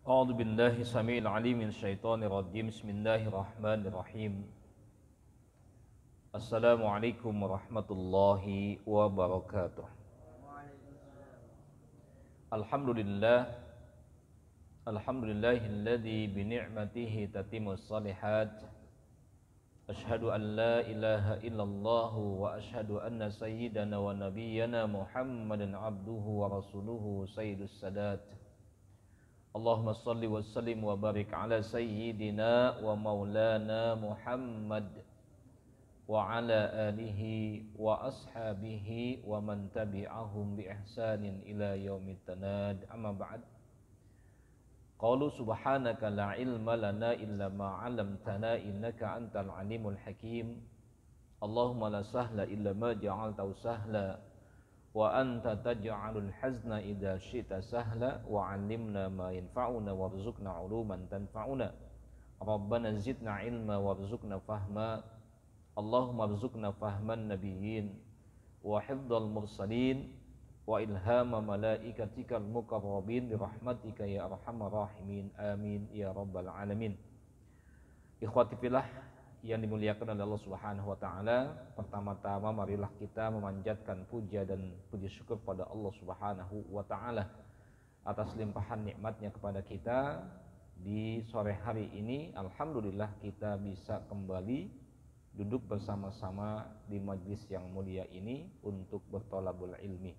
أعوذ بالله السميع العليم من الشيطان الرجيم بسم الله الرحمن الرحيم السلام عليكم ورحمة الله وبركاته الحمد لله الذي بنعمته تتم الصالحات أشهد أن لا إله إلا الله وأشهد أن سيدنا ونبينا محمدا عبده ورسوله سيد السادات اللهم صل وسلم وبارك على سيدنا ومولانا محمد وعلى آله وأصحابه ومن تبعهم بإحسان إلى يوم التناد أما بعد قالوا سبحانك لا علم لنا إلا ما علمتنا إنك أنت العليم الحكيم اللهم لا سهل إلا ما جعلته سهلا وأنت تجعل الحزن إذا شئت سهلا وعلمنا ما ينفعنا وارزقنا علوما تنفعنا ربنا زدنا علما وارزقنا فهما اللهم ارزقنا فهم النبيين وحفظ المرسلين وإلهام ملائكتك المقربين برحمتك يا أرحم الراحمين آمين يا رب العالمين. Ikhwati fillah yang dimuliakan oleh Allah Subhanahu wa taala, pertama-tama marilah kita memanjatkan puja dan puji syukur pada Allah Subhanahu wa taala atas limpahan nikmatnya kepada kita di sore hari ini. Alhamdulillah kita bisa kembali duduk bersama-sama di majlis yang mulia ini untuk bertolabul ilmi.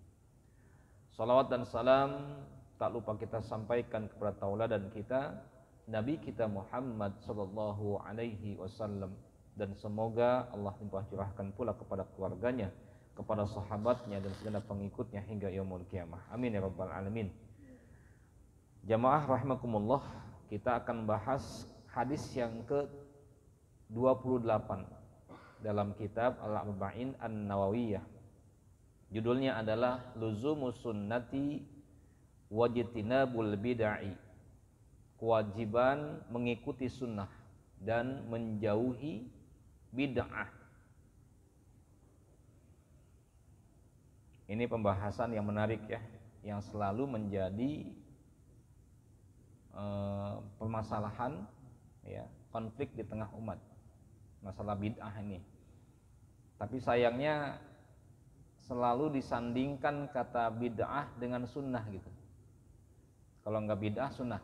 Salawat dan salam tak lupa kita sampaikan kepada tauladan kita Nabi kita Muhammad sallallahu alaihi wasallam, dan semoga Allah limpah curahkan pula kepada keluarganya, kepada sahabatnya dan segala pengikutnya hingga yaumul kiamah. Amin ya rabbal alamin. Jamaah rahimakumullah, kita akan bahas hadis yang ke-28 dalam kitab Al-Arba'in An-Nawawiyah. Judulnya adalah Luzumus Sunnati Wajtinabul Bid'ah. Kewajiban mengikuti sunnah dan menjauhi bid'ah. Ini pembahasan yang menarik ya, yang selalu menjadi permasalahan ya, konflik di tengah umat, masalah bid'ah ini. Tapi sayangnya selalu disandingkan kata bid'ah dengan sunnah gitu. Kalau enggak bid'ah sunnah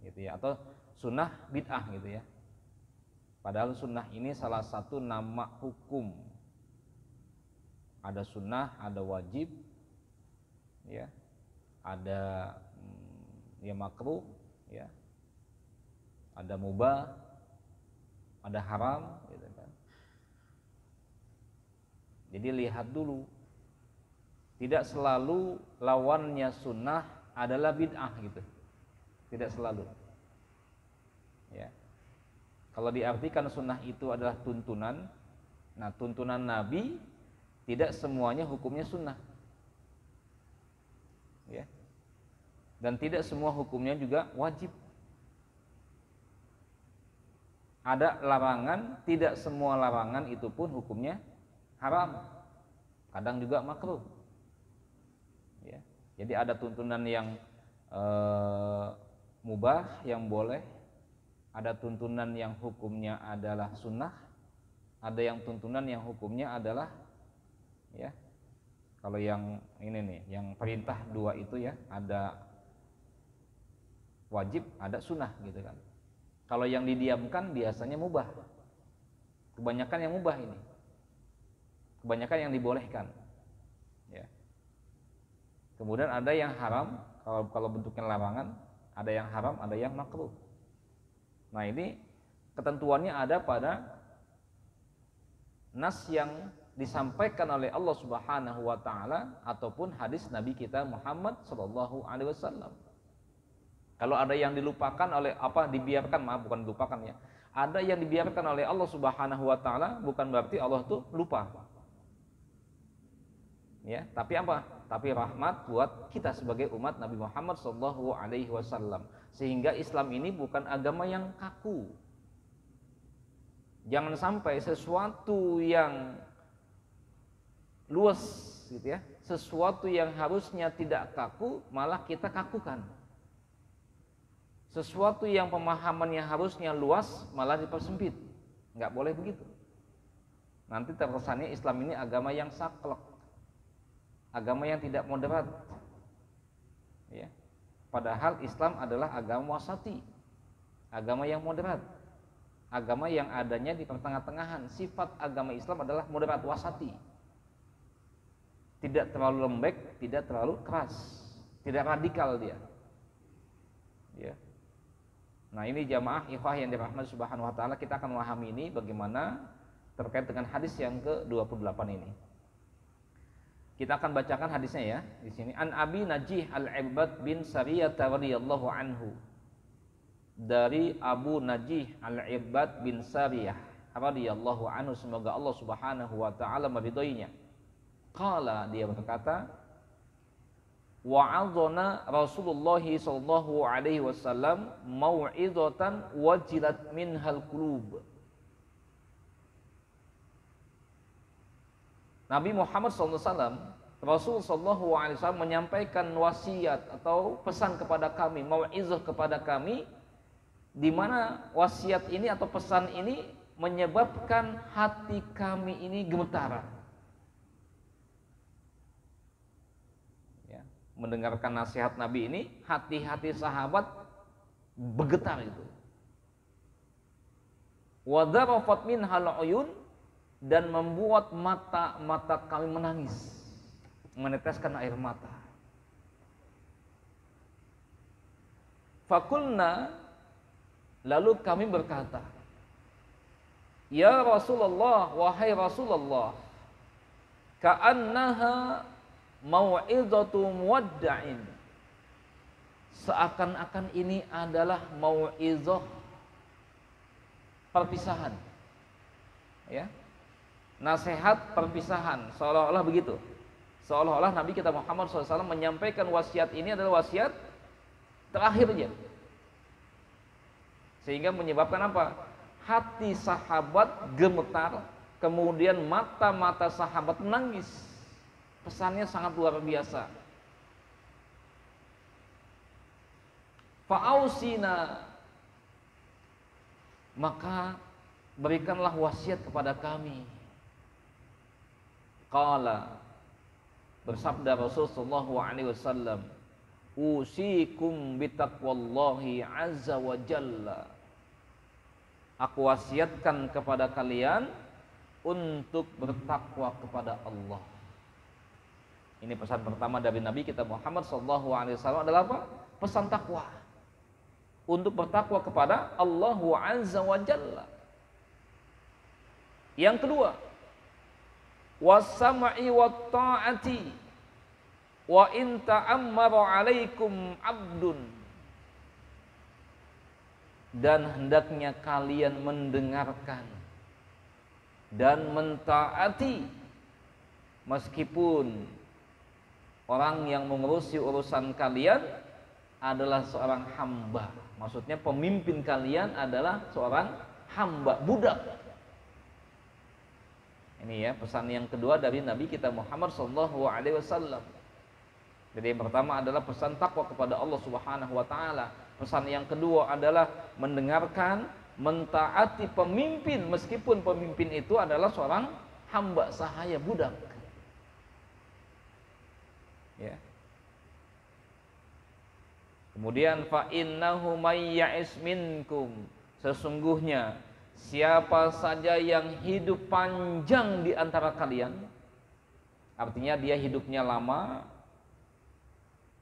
gitu ya, atau sunnah bid'ah gitu ya. Padahal sunnah ini salah satu nama hukum. Ada sunnah, ada wajib ya, ada ya makruh ya, ada mubah, ada haram gitu kan. Jadi lihat dulu, tidak selalu lawannya sunnah adalah bid'ah gitu. Tidak selalu ya. Kalau diartikan sunnah itu adalah tuntunan, nah tuntunan Nabi tidak semuanya hukumnya sunnah ya, dan tidak semua hukumnya juga wajib. Ada larangan, tidak semua larangan itu pun hukumnya haram, kadang juga makruh ya. Jadi ada tuntunan yang mubah yang boleh, ada tuntunan yang hukumnya adalah sunnah, ada yang tuntunan yang hukumnya adalah ya, kalau yang ini nih, yang perintah dua itu ya, ada wajib, ada sunnah gitu kan. Kalau yang didiamkan biasanya mubah, kebanyakan yang mubah ini, kebanyakan yang dibolehkan ya. Kemudian ada yang haram, kalau bentuknya larangan, ada yang haram, ada yang makruh. Nah ini ketentuannya ada pada nas yang disampaikan oleh Allah Subhanahu wa taala ataupun hadis Nabi kita Muhammad sallallahu alaihi wasallam. Kalau ada yang dilupakan oleh dibiarkan, bukan dilupakan ya. Ada yang dibiarkan oleh Allah Subhanahu wa taala bukan berarti Allah tuh lupa. Ya, tapi tapi rahmat buat kita sebagai umat Nabi Muhammad sallallahu alaihi wasallam, sehingga Islam ini bukan agama yang kaku. Jangan sampai sesuatu yang luas gitu ya, sesuatu yang harusnya tidak kaku malah kita kakukan. Sesuatu yang pemahamannya harusnya luas malah dipersempit. Nggak boleh begitu. Nanti terkesannya Islam ini agama yang saklek, agama yang tidak moderat. Ya. Padahal Islam adalah agama wasati, agama yang moderat, agama yang adanya di pertengah-tengahan. Sifat agama Islam adalah moderat, wasati, tidak terlalu lembek, tidak terlalu keras, tidak radikal dia. Ya. Nah ini jamaah ikhwah yang dirahmati subhanahu wa ta'ala, kita akan memahami ini bagaimana terkait dengan hadis yang ke-28 ini. Kita akan bacakan hadisnya ya di sini. An Abi Najih Al-Irbad bin Sariyah radhiyallahu anhu. Dari Abu Najih Al-Irbad bin Sariyah radhiyallahu anhu, semoga Allah Subhanahu wa taala meridhoinya. Qala, dia berkata, wa'adhana Rasulullah sallallahu alaihi wasallam mau'izatan wajilat minhal qulub. Nabi Muhammad SAW, Rasul Sallallahu Alaihi Wasallam menyampaikan wasiat atau pesan kepada kami, mau'izah kepada kami, di mana wasiat ini atau pesan ini menyebabkan hati kami ini gemetar. Ya, mendengarkan nasihat Nabi ini, hati-hati sahabat bergetar itu. Wa dharafat minhal uyun, dan membuat mata-mata kami menangis, meneteskan air mata. Fakulna, lalu kami berkata, ya Rasulullah, wahai Rasulullah, ka'annaha mau'izatu muwadda'in, seakan-akan ini adalah mau'izah perpisahan. Ya, nasihat perpisahan, seolah-olah begitu. Seolah-olah Nabi kita Muhammad SAW menyampaikan wasiat ini adalah wasiat terakhirnya, sehingga menyebabkan apa? Hati sahabat gemetar, kemudian mata-mata sahabat menangis. Pesannya sangat luar biasa. Fa'ausina, maka berikanlah wasiat kepada kami. Qala, bersabda Rasulullah SAW, usikum bitaqwallahi azza wa jalla, aku wasiatkan kepada kalian untuk bertakwa kepada Allah. Ini pesan pertama dari Nabi kita Muhammad SAW adalah apa? Pesan takwa, untuk bertakwa kepada Allah azza wa jalla. Yang kedua, was-sam'i wat-ta'ati wa in ta'ammara 'alaikum 'abdun, dan hendaknya kalian mendengarkan dan mentaati meskipun orang yang mengurusi urusan kalian adalah seorang hamba. Maksudnya pemimpin kalian adalah seorang hamba, budak. Ini ya pesan yang kedua dari Nabi kita Muhammad SAW. Jadi yang pertama adalah pesan takwa kepada Allah Subhanahu wa taala. Pesan yang kedua adalah mendengarkan, mentaati pemimpin meskipun pemimpin itu adalah seorang hamba sahaya, budak. Ya. Kemudian fa innahu may ya'is minkum, sesungguhnya siapa saja yang hidup panjang di antara kalian, artinya dia hidupnya lama,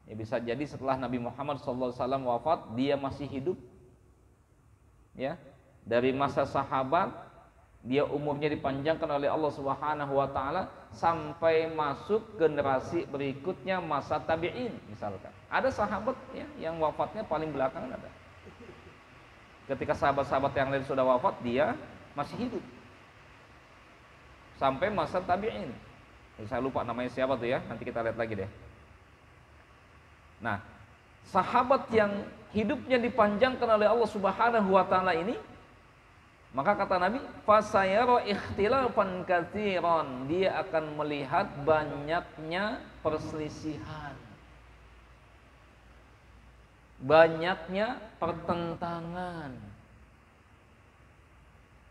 ya bisa jadi setelah Nabi Muhammad SAW wafat dia masih hidup, ya, dari masa sahabat dia umurnya dipanjangkan oleh Allah Subhanahu wa taala sampai masuk generasi berikutnya, masa tabi'in misalkan. Ada sahabat ya yang wafatnya paling belakangan ada. Ketika sahabat-sahabat yang lain sudah wafat, dia masih hidup sampai masa tabi'in. Saya lupa namanya siapa tuh ya, nanti kita lihat lagi deh. Nah, sahabat yang hidupnya dipanjangkan oleh Allah Subhanahu wa taala ini, maka kata Nabi, fasayara ikhtilafan katsiran, dia akan melihat banyaknya perselisihan. banyaknya pertentangan.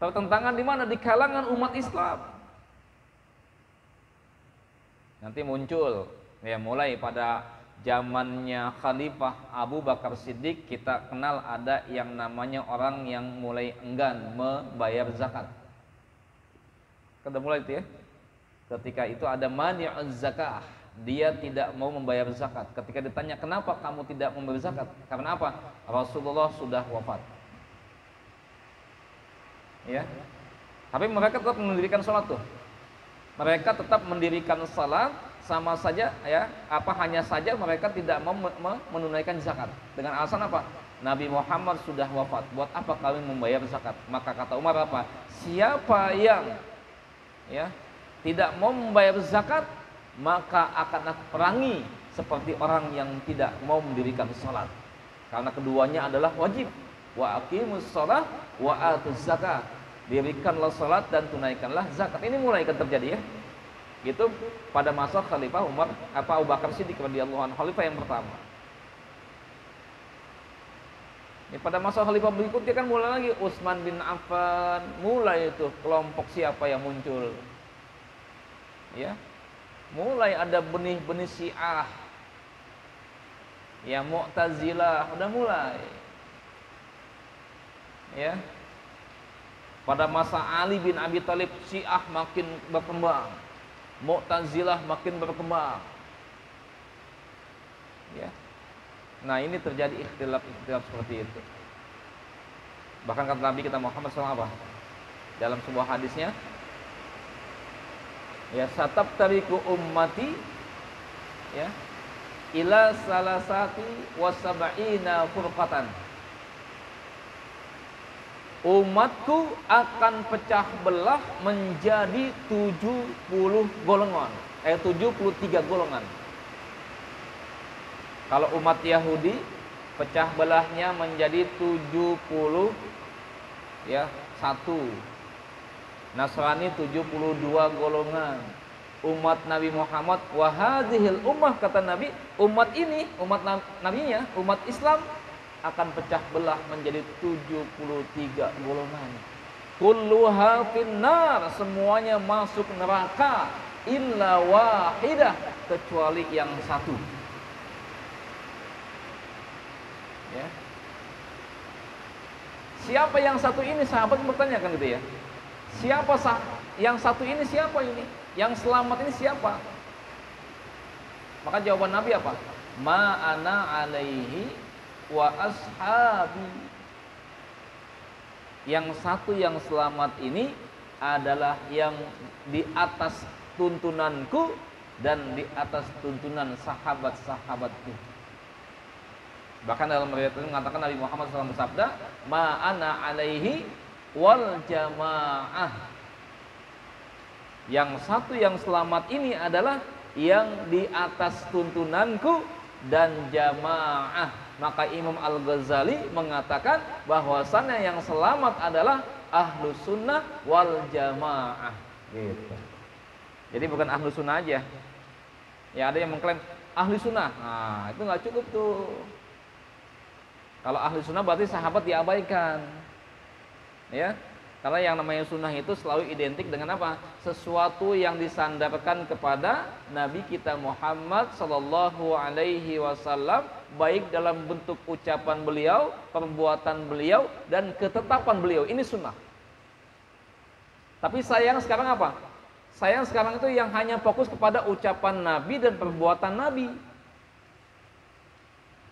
Pertentangan di mana? Di kalangan umat Islam. Nanti muncul, ya mulai pada zamannya Khalifah Abu Bakar Siddiq, kita kenal ada yang namanya orang yang mulai enggan membayar zakat. Kita mulai itu ya. Ketika itu ada mani'uz zakah, dia tidak mau membayar zakat. Ketika ditanya kenapa kamu tidak membayar zakat? Karena apa? Rasulullah sudah wafat. Ya. Tapi mereka tetap mendirikan sholat tuh. Mereka tetap mendirikan salat, sama saja ya, hanya saja mereka tidak mau menunaikan zakat. Dengan alasan apa? Nabi Muhammad sudah wafat. Buat apa kami membayar zakat? Maka kata Umar apa? Siapa yang ya tidak mau membayar zakat, maka akan aku perangi seperti orang yang tidak mau mendirikan salat. Karena keduanya adalah wajib. Wa aqimus shalah wa atuz zakat. Dirikanlah salat dan tunaikanlah zakat. Ini mulai akan terjadi ya. Itu pada masa Khalifah Abu Bakar Siddiq radhiyallahu anhu, khalifah yang pertama. Ini pada masa khalifah berikutnya kan mulai lagi Utsman bin Affan, mulai itu kelompok siapa yang muncul. Ya. Mulai ada benih-benih Syiah. Ya, Mu'tazilah udah mulai. Ya. Pada masa Ali bin Abi Thalib, Syiah makin berkembang, Mu'tazilah makin berkembang. Ya. Nah, ini terjadi ikhtilaf seperti itu. Bahkan kata Nabi kita Muhammad SAW dalam sebuah hadisnya, ya satabtariku ummati ya ila salasati wasab'ina furqatan. Umatku akan pecah belah menjadi 70 golongan, 73 golongan. Kalau umat Yahudi pecah belahnya menjadi 70 ya, 1. Nasrani 72 golongan. Umat Nabi Muhammad wa hadhil ummah, kata Nabi, umat ini, umat nabinya, umat Islam akan pecah belah menjadi 73 golongan. Kulluha finnar, semuanya masuk neraka illa wahidah, kecuali yang satu. Ya. Siapa yang satu ini? Sahabat bertanya kan gitu ya. Siapa yang satu ini? Siapa ini? Yang selamat ini siapa? Maka jawaban Nabi apa? Ma ana alaihi wa ashabi. Yang satu yang selamat ini adalah yang di atas tuntunanku dan di atas tuntunan sahabat-sahabatku. Bahkan dalam riwayat ini mengatakan Nabi Muhammad SAW bersabda, ma ana alaihi wal jamaah. Yang satu yang selamat ini adalah yang di atas tuntunanku dan jamaah. Maka Imam Al-Ghazali mengatakan bahwasannya yang selamat adalah ahlus sunnah wal jamaah. Gitu. Jadi bukan ahlus sunnah aja. Ya ada yang mengklaim ahli sunnah. Nah itu nggak cukup tuh. Kalau ahli sunnah berarti sahabat diabaikan. Ya. Karena yang namanya sunnah itu selalu identik dengan apa? Sesuatu yang disandarkan kepada Nabi kita Muhammad Sallallahu Alaihi Wasallam, baik dalam bentuk ucapan beliau, perbuatan beliau, dan ketetapan beliau. Ini sunnah. Tapi sayang sekarang apa? Sayang sekarang itu yang hanya fokus kepada ucapan Nabi dan perbuatan Nabi.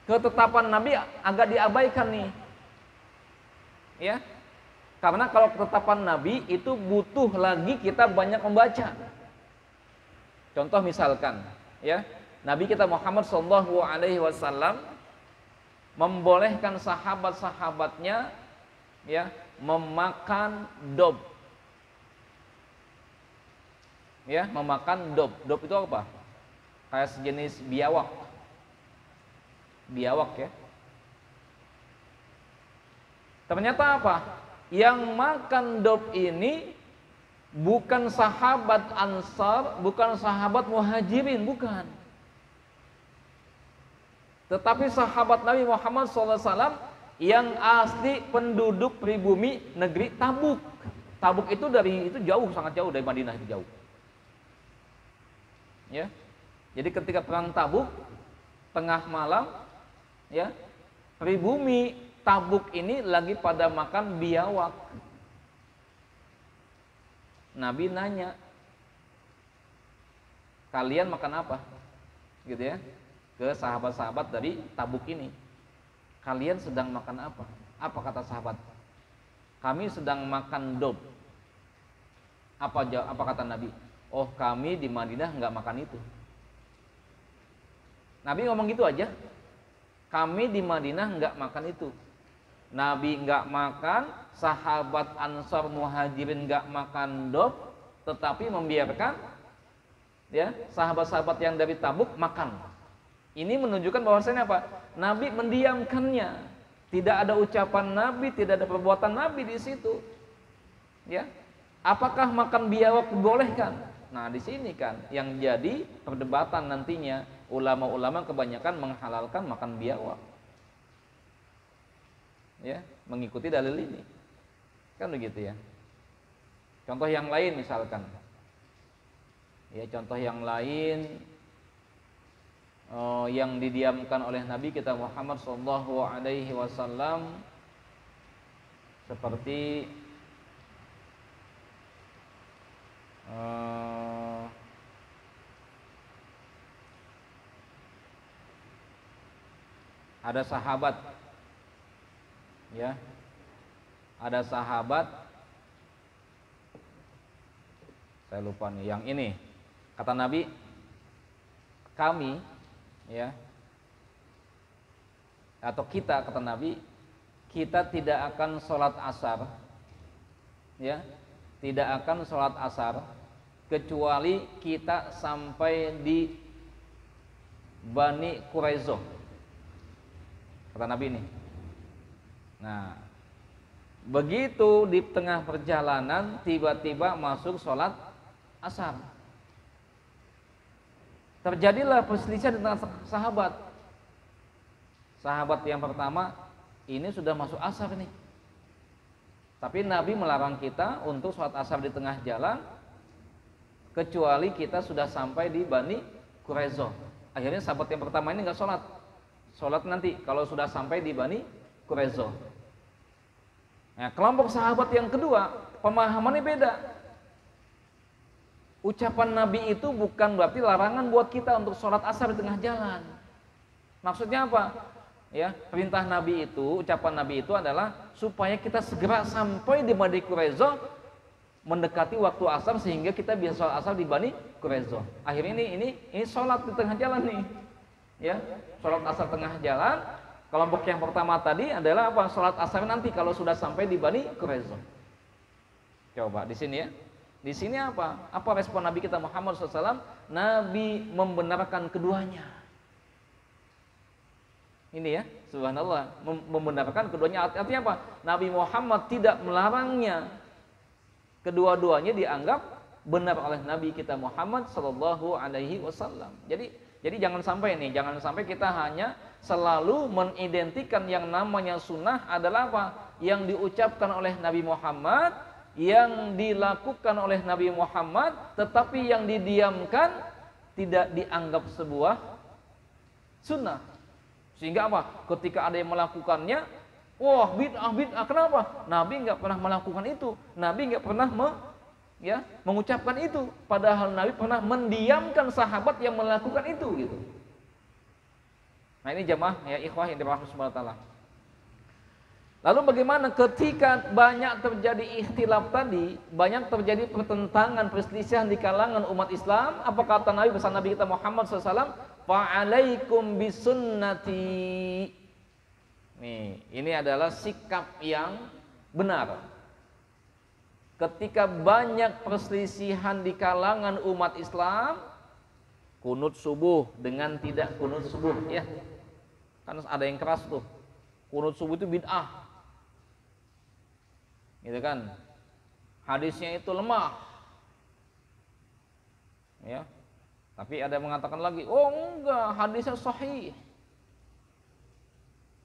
Ketetapan Nabi agak diabaikan nih. Ya. Karena kalau ketetapan Nabi itu butuh lagi kita banyak membaca. Contoh misalkan, ya, Nabi kita Muhammad Shallallahu Alaihi Wasallam membolehkan sahabat-sahabatnya, ya, memakan dob, ya, memakan dob. Dob itu apa? Kayak sejenis biawak, ya. Ternyata apa? Yang makan dob ini bukan sahabat Ansar, bukan sahabat Muhajirin, bukan. Tetapi sahabat Nabi Muhammad SAW yang asli penduduk pribumi negeri Tabuk. Tabuk itu jauh, sangat jauh dari Madinah, itu jauh. Ya. Jadi ketika perang Tabuk tengah malam, ya, pribumi Tabuk ini lagi pada makan biawak. Nabi nanya, kalian makan apa? Gitu ya, ke sahabat-sahabat dari Tabuk ini. Kalian sedang makan apa? Apa kata sahabat? Kami sedang makan dob. Apa kata Nabi? Oh, kami di Madinah nggak makan itu. Nabi ngomong gitu aja. Kami di Madinah nggak makan itu. Nabi nggak makan, sahabat Ansar Muhajirin nggak makan dob, tetapi membiarkan, ya, sahabat-sahabat yang dari Tabuk makan. Ini menunjukkan bahwasanya apa? Nabi mendiamkannya. Tidak ada ucapan Nabi, tidak ada perbuatan Nabi di situ. Ya. Apakah makan biawak dibolehkan? Nah, di sini kan yang jadi perdebatan nantinya, ulama-ulama kebanyakan menghalalkan makan biawak. Ya, mengikuti dalil ini. Kan begitu ya. Contoh yang lain misalkan. Ya, contoh yang lain yang didiamkan oleh Nabi kita Muhammad SAW seperti ada sahabat, ya, ada sahabat, saya lupa nih, yang ini kata Nabi, kami, ya, atau kita, kata Nabi, kita tidak akan sholat asar, ya, tidak akan sholat asar kecuali kita sampai di Bani Quraizoh, kata Nabi ini. Nah, begitu di tengah perjalanan tiba-tiba masuk sholat asar. Terjadilah perselisihan di tengah sahabat. Sahabat yang pertama, ini sudah masuk asar nih, tapi Nabi melarang kita untuk sholat asar di tengah jalan kecuali kita sudah sampai di Bani Quraizoh. Akhirnya sahabat yang pertama ini nggak sholat, sholat nanti kalau sudah sampai di Bani Quraizoh. Nah, kelompok sahabat yang kedua pemahamannya beda. Ucapan Nabi itu bukan berarti larangan buat kita untuk sholat asar di tengah jalan. Maksudnya apa? Ya, perintah Nabi itu, ucapan Nabi itu adalah supaya kita segera sampai di Bani Quraizoh, mendekati waktu asar sehingga kita bisa sholat asar di Bani Quraizoh. Akhirnya ini sholat di tengah jalan nih, ya, sholat asar tengah jalan. Kelompok yang pertama tadi adalah apa? Sholat asar nanti kalau sudah sampai di Bani Quraizoh. Coba di sini ya. Di sini apa? Apa respon Nabi kita Muhammad SAW? Nabi membenarkan keduanya. Ini ya, subhanallah, membenarkan keduanya. Artinya apa? Nabi Muhammad tidak melarangnya. Kedua-duanya dianggap benar oleh Nabi kita Muhammad SAW. Jadi jangan sampai kita hanya selalu mengidentikan yang namanya sunnah adalah apa? Yang diucapkan oleh Nabi Muhammad, yang dilakukan oleh Nabi Muhammad, tetapi yang didiamkan tidak dianggap sebuah sunnah. Sehingga apa? Ketika ada yang melakukannya, wah, bid'ah. Kenapa? Nabi nggak pernah melakukan itu. Nabi nggak pernah mengucapkan itu. Padahal Nabi pernah mendiamkan sahabat yang melakukan itu, gitu. Nah, ini jamaah ya ikhwah yang dirahmati Subhanahu wa taala. Lalu bagaimana ketika banyak terjadi ikhtilaf tadi, banyak terjadi pertentangan, perselisihan di kalangan umat Islam, apa kata Nabi pesan Nabi kita Muhammad SAW? Fa'alaikum bisunnati. Nih, ini adalah sikap yang benar. Ketika banyak perselisihan di kalangan umat Islam, kunut subuh dengan tidak kunut subuh, ya. Kan ada yang keras tuh. Kunut subuh itu bid'ah. Gitu kan, hadisnya itu lemah, ya. Tapi ada yang mengatakan lagi, oh enggak, hadisnya sahih,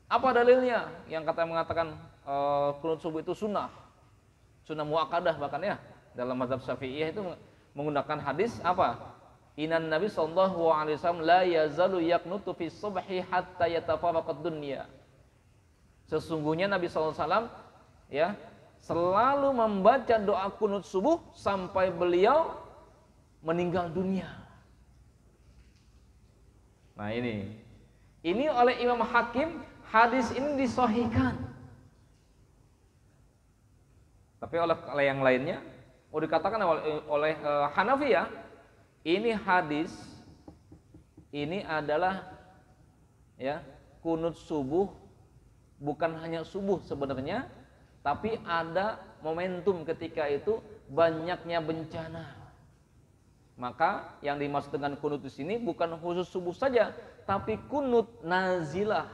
Apa dalilnya? Yang mengatakan kunut subuh itu sunnah muakkadah bahkan ya. Dalam mazhab Syafi'iyah itu menggunakan hadis apa? Inan Nabi sallallahu alaihi wasallam la yazalu yaqnutu fi subhi hatta yatafarraqad dunya. Sesungguhnya Nabi sallallahu alaihi wasallam ya selalu membaca doa kunut subuh sampai beliau meninggal dunia. Nah ini oleh Imam Hakim hadis ini disahihkan. Tapi oleh yang lainnya dikatakan oleh Hanafi ya, ini hadis ini adalah ya kunut subuh bukan hanya subuh sebenarnya, tapi ada momentum ketika itu banyaknya bencana. Maka yang dimaksud dengan kunut di sini bukan khusus subuh saja, tapi kunut nazilah,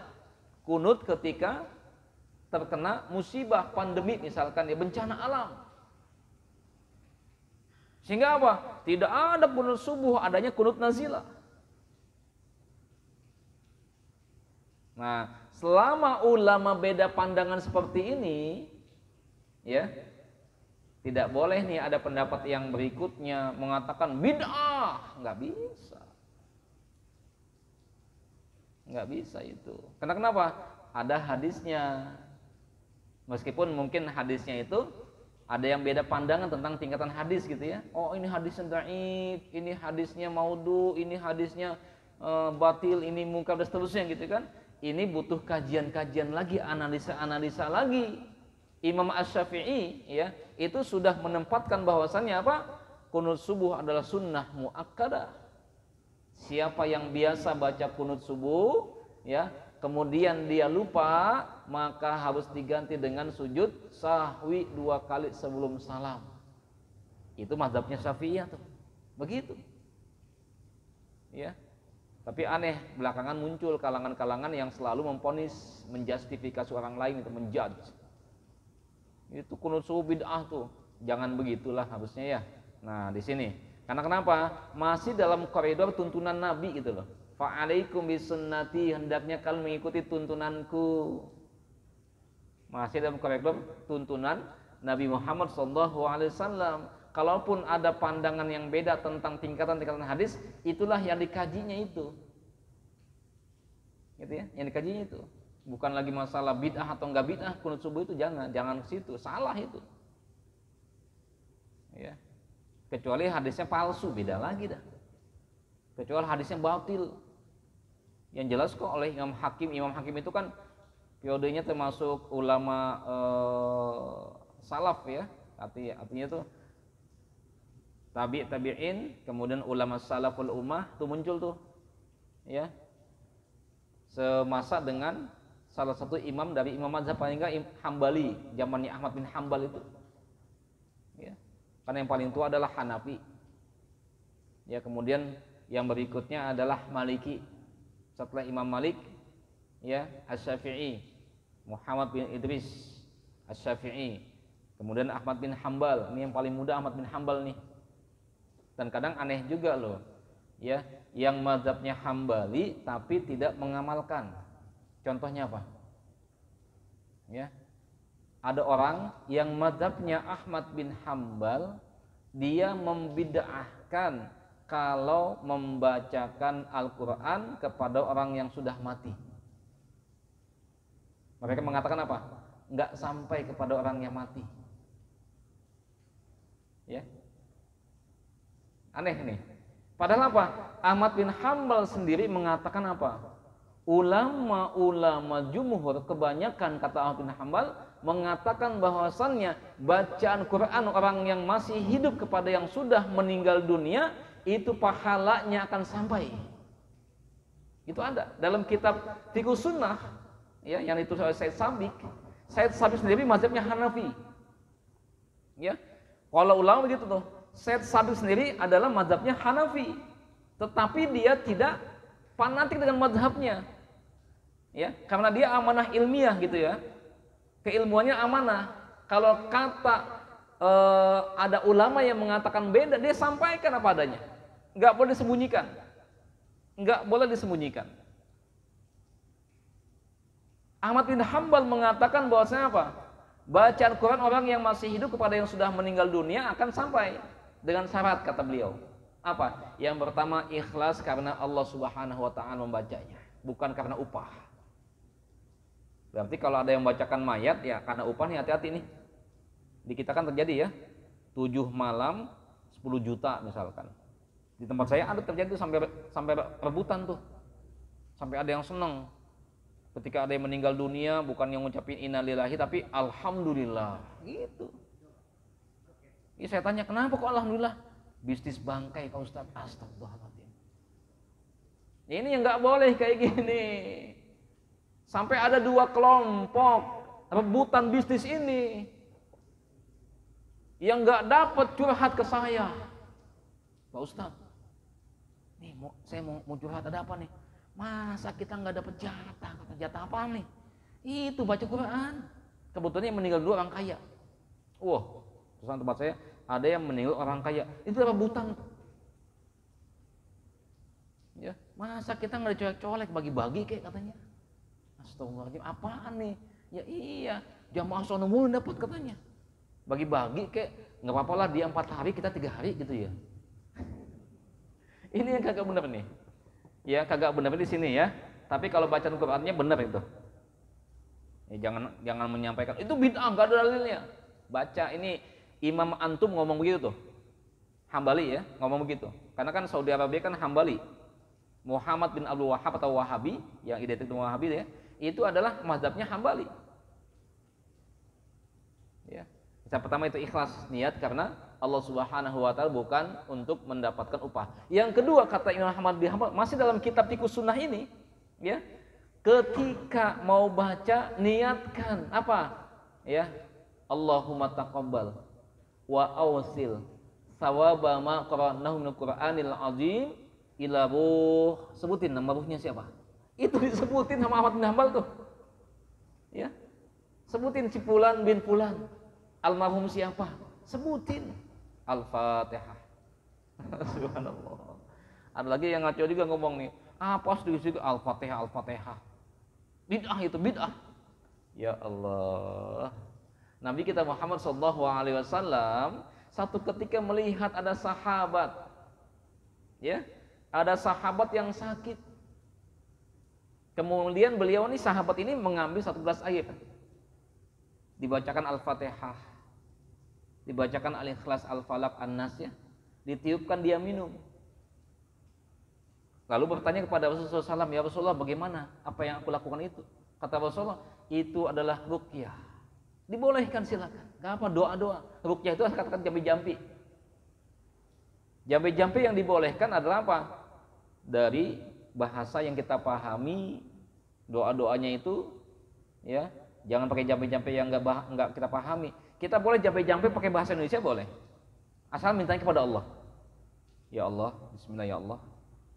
kunut ketika terkena musibah, pandemi misalkan ya, bencana alam. Sehingga apa? Tidak ada kunut subuh, adanya kunut nazilah. Nah, selama ulama beda pandangan seperti ini, ya, tidak boleh nih ada pendapat yang berikutnya mengatakan bid'ah, nggak bisa. Nggak bisa itu. Karena kenapa? Ada hadisnya. Meskipun mungkin hadisnya itu ada yang beda pandangan tentang tingkatan hadis gitu ya. Oh ini hadisnya dhaif, ini hadisnya maudhu, ini hadisnya batil, ini munkar dan seterusnya gitu kan. Ini butuh kajian-kajian lagi, analisa-analisa lagi. Imam Asy-Syafi'i ya itu sudah menempatkan bahwasannya apa? Kunut subuh adalah sunnah muakkadah. Siapa yang biasa baca kunut subuh ya kemudian dia lupa, maka harus diganti dengan sujud sahwi 2 kali sebelum salam. Itu mazhabnya Syafi'iyah tuh. Begitu. Ya. Tapi aneh, belakangan muncul kalangan-kalangan yang selalu memponis, menjustifikasi orang lain itu, menjudge. Itu kunut subuh bid'ah tuh. Jangan begitulah harusnya ya. Nah, di sini. Karena kenapa? Masih dalam koridor tuntunan Nabi gitu loh. Fa'alaikum bisunnati, hendaknya kalian mengikuti tuntunanku. Masih dalam koridor tuntunan Nabi Muhammad SAW. Kalaupun ada pandangan yang beda tentang tingkatan-tingkatan hadis, itulah yang dikajinya itu. Gitu ya, yang dikajinya itu. Bukan lagi masalah bid'ah atau enggak bid'ah, kunut subuh itu jangan ke situ, salah itu. Ya. Kecuali hadisnya palsu, beda lagi dah. Kecuali hadisnya batil. Yang jelas kok oleh Imam Hakim itu kan periodenya termasuk ulama salaf ya, artinya itu tabi'in, kemudian ulama salaful ummah tuh muncul tuh ya, semasa dengan salah satu imam dari imam mazhab paling enggak Hambali, zamannya Ahmad bin Hambal itu ya, karena yang paling tua adalah Hanafi ya, kemudian yang berikutnya adalah Maliki. Setelah Imam Malik ya Asy-Syafi'i, Muhammad bin Idris Asy-Syafi'i, kemudian Ahmad bin Hambal. Ini yang paling muda Ahmad bin Hambal nih. Dan kadang aneh juga loh ya, yang mazhabnya Hambali tapi tidak mengamalkan. Contohnya apa? Ya. Ada orang yang mazhabnya Ahmad bin Hambal, dia membid'ahkan kalau membacakan Al-Quran kepada orang yang sudah mati. Mereka mengatakan apa? Enggak sampai kepada orang yang mati. Ya. Aneh nih. Padahal apa? Ahmad bin Hambal sendiri mengatakan apa? Ulama-ulama jumhur, kebanyakan kata Ahmad bin Hambal, mengatakan bahwasannya bacaan Quran orang yang masih hidup kepada yang sudah meninggal dunia itu pahalanya akan sampai. Itu ada dalam kitab Fiqh Sunnah ya, yang ditulis oleh Said Sabiq. Said Sabiq sendiri mazhabnya Hanafi. Ya. Kalau ulama begitu tuh. Said Sabiq sendiri adalah mazhabnya Hanafi. Tetapi dia tidak fanatik dengan mazhabnya. Ya, karena dia amanah ilmiah gitu ya. Keilmuannya amanah. Kalau kata ada ulama yang mengatakan beda, dia sampaikan apa adanya. Enggak boleh disembunyikan. Enggak boleh disembunyikan. Ahmad bin Hambal mengatakan bahwasanya apa? Bacaan Quran orang yang masih hidup kepada yang sudah meninggal dunia akan sampai dengan syarat, kata beliau. Apa? Yang pertama, ikhlas karena Allah Subhanahu wa taala membacanya, bukan karena upah. Berarti kalau ada yang membacakan mayat ya karena upah nih, hati-hati nih. Di kita kan terjadi ya, 7 malam 10 juta misalkan. Di tempat saya ada terjadi sampai rebutan tuh. Sampai ada yang senang ketika ada yang meninggal dunia, bukan yang ngucapin innalillahi tapi alhamdulillah gitu. Ini saya tanya, kenapa kok alhamdulillah? Bisnis bangkai Pak Ustadz. Astagfirullahaladzim. Ini yang nggak boleh kayak gini. Sampai ada 2 kelompok rebutan bisnis ini, yang nggak dapat curhat ke saya. Pak Ustadz, nih saya mau curhat, ada apa nih? Masa kita nggak dapat jatah? Kata, jatah apa nih? Itu baca Quran. Kebetulan yang meninggal 2 orang kaya. Wah, perusahaan tempat saya ada yang meninggal orang kaya. Itu rebutan. Ya, masa kita nggak dicolek-colek, bagi-bagi kayak katanya. Astagfirullahaladzim, apaan nih? Ya iya, jamaah sono mulu dapat katanya. Bagi-bagi kayak nggak apa-apa lah, dia 4 hari kita 3 hari gitu ya. Ini yang kagak benar nih. Ya kagak benar di sini ya. Tapi kalau bacaan Qur'annya benar itu. Ya, jangan menyampaikan itu bid'ah, nggak ada dalilnya. Baca ini Imam antum ngomong begitu tuh. Hambali ya, ngomong begitu. Karena kan Saudi Arabia kan Hambali. Muhammad bin Abdul Wahhab atau Wahabi yang identik dengan Wahabi ya, itu adalah mazhabnya Hambali. Ya. Yang pertama itu ikhlas niat karena Allah Subhanahu wa taala, bukan untuk mendapatkan upah. Yang kedua, kata Imam Ahmad bin Hanbal masih dalam kitab Tikus Sunnah ini, ya. Ketika mau baca niatkan apa? Ya. Allahumma taqabbal wa awsil sawaba ma qara'nahu minal Qur'anil azim ila ruh. Sebutin nama ruhnya siapa? Itu disebutin sama Ahmad bin Hanbal tuh. Ya. Sebutin si Fulan bin Fulan. Almarhum siapa? Sebutin. Al-Fatihah. Subhanallah. Ada lagi yang ngaco juga ngomong nih, apa sih juga Al-Fatihah, Al-Fatihah. Bid'ah itu, bid'ah. Ya Allah. Nabi kita Muhammad SAW satu ketika melihat ada sahabat, ya, ada sahabat yang sakit. Kemudian beliau nih, sahabat ini mengambil 1 gelas air, dibacakan Al-Fatihah, dibacakan Al-Ikhlas, Al-Falaq, An-Nas ya, ditiupkan, dia minum. Lalu bertanya kepada Rasulullah SAW, ya Rasulullah, bagaimana apa yang aku lakukan itu? Kata Rasulullah, itu adalah ruqyah, dibolehkan, silakan. Gak apa, doa-doa. Ruqyah itu katakan jampi-jampi. Jampi-jampi yang dibolehkan adalah apa? Dari bahasa yang kita pahami, doa-doanya itu, ya, jangan pakai jampi-jampi yang nggak kita pahami. Kita boleh jampi-jampi pakai bahasa Indonesia, boleh. Asal mintanya kepada Allah. Ya Allah, bismillah ya Allah,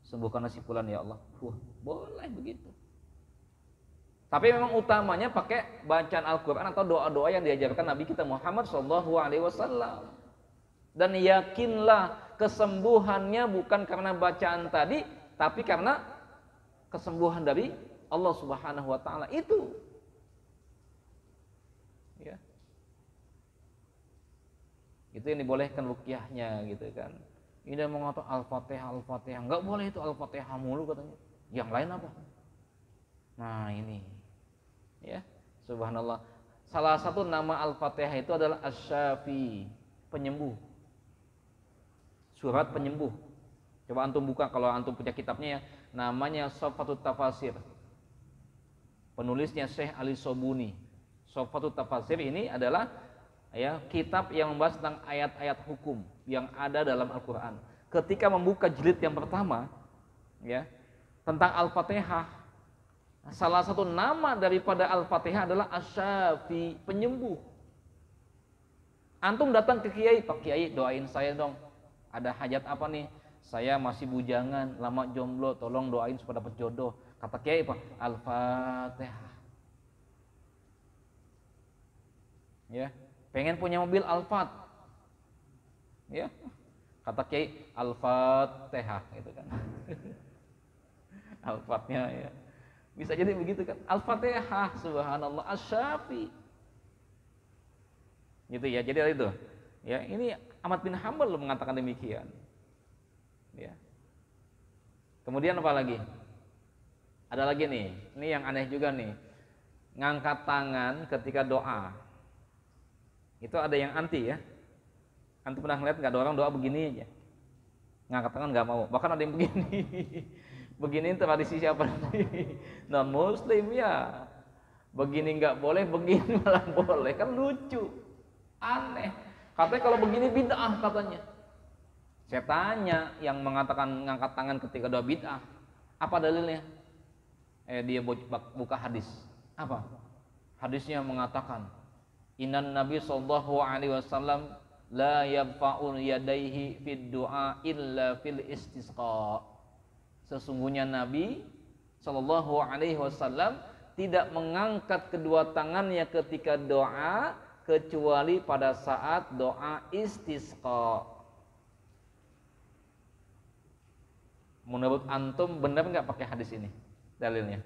sembuhkanlah si fulan ya Allah. Boleh begitu. Tapi memang utamanya pakai bacaan Al-Quran atau doa-doa yang diajarkan Nabi kita Muhammad SAW. Dan yakinlah kesembuhannya bukan karena bacaan tadi, tapi karena kesembuhan dari Allah Subhanahu wa taala itu. Ya. Itu yang dibolehkan ruqyahnya gitu kan. Ini mau ngatakan Al-Fatihah, Al-Fatihah, enggak boleh itu Al-Fatihah mulu katanya. Yang lain apa? Nah, ini. Ya, subhanallah. Salah satu nama Al-Fatihah itu adalah Asy-Syafi, penyembuh. Surat penyembuh. Coba antum buka kalau antum punya kitabnya ya, namanya Shaffatut Tafasir. Penulisnya Syekh Ali Sobuni. Shaffatut Tafasir ini adalah ya kitab yang membahas tentang ayat-ayat hukum yang ada dalam Al-Qur'an. Ketika membuka jilid yang pertama ya tentang Al-Fatihah, salah satu nama daripada Al-Fatihah adalah Asy-Syafi, penyembuh. Antum datang ke kiai, Pak Kiai doain saya dong, ada hajat apa nih? Saya masih bujangan, lama jomblo, tolong doain supaya dapat jodoh. Kata kiai apa? Al-Fatihah. Ya, pengen punya mobil Alphard. Ya. Kata kiai Al-Fatihah gitu kan. Alphardnya ya. Bisa jadi begitu kan? Al-Fatihah, subhanallah, asy-Syafi. Gitu ya. Jadi itu. Ya, ini Ahmad bin Hanbal mengatakan demikian. Ya. Kemudian apa lagi? Ada lagi nih. Ini yang aneh juga nih. Ngangkat tangan ketika doa. Itu ada yang anti ya. Antum pernah ngeliat nggak ada orang doa begini aja? Ngangkat tangan nggak mau. Bahkan ada yang begini. Begini itu tradisi siapa nih? Non Muslim ya. Begini nggak boleh, begini malah boleh. Kan lucu. Aneh. Katanya kalau begini bid'ah katanya. Saya tanya yang mengatakan ngangkat tangan ketika doa bid'ah. Apa dalilnya? Dia buka hadis. Apa? Hadisnya mengatakan, Innan Nabi sallallahu alaihi wasallam la yabfa'u yadaihi fid du'a illa fil istisqa. Sesungguhnya Nabi sallallahu alaihi wasallam tidak mengangkat kedua tangannya ketika doa kecuali pada saat doa istisqa. Menurut antum benar nggak pakai hadis ini dalilnya?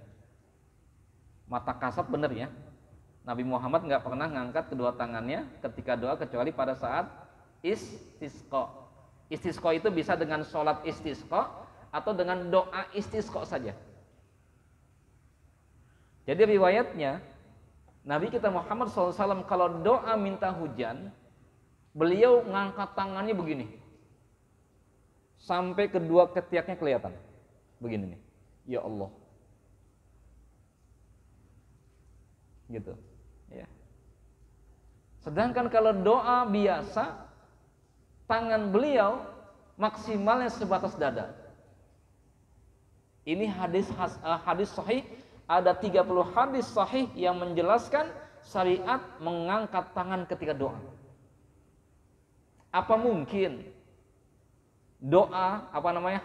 Mata kasat benar ya. Nabi Muhammad nggak pernah ngangkat kedua tangannya ketika doa kecuali pada saat istisqa. Istisqa itu bisa dengan sholat istisqa atau dengan doa istisqa saja. Jadi riwayatnya Nabi kita Muhammad SAW kalau doa minta hujan, beliau ngangkat tangannya begini, sampai kedua ketiaknya kelihatan, begini nih, ya Allah, gitu. Ya. Sedangkan kalau doa biasa, tangan beliau maksimalnya sebatas dada. Ini hadis sahih. Ada 30 hadis sahih yang menjelaskan syariat mengangkat tangan ketika doa. Apa mungkin doa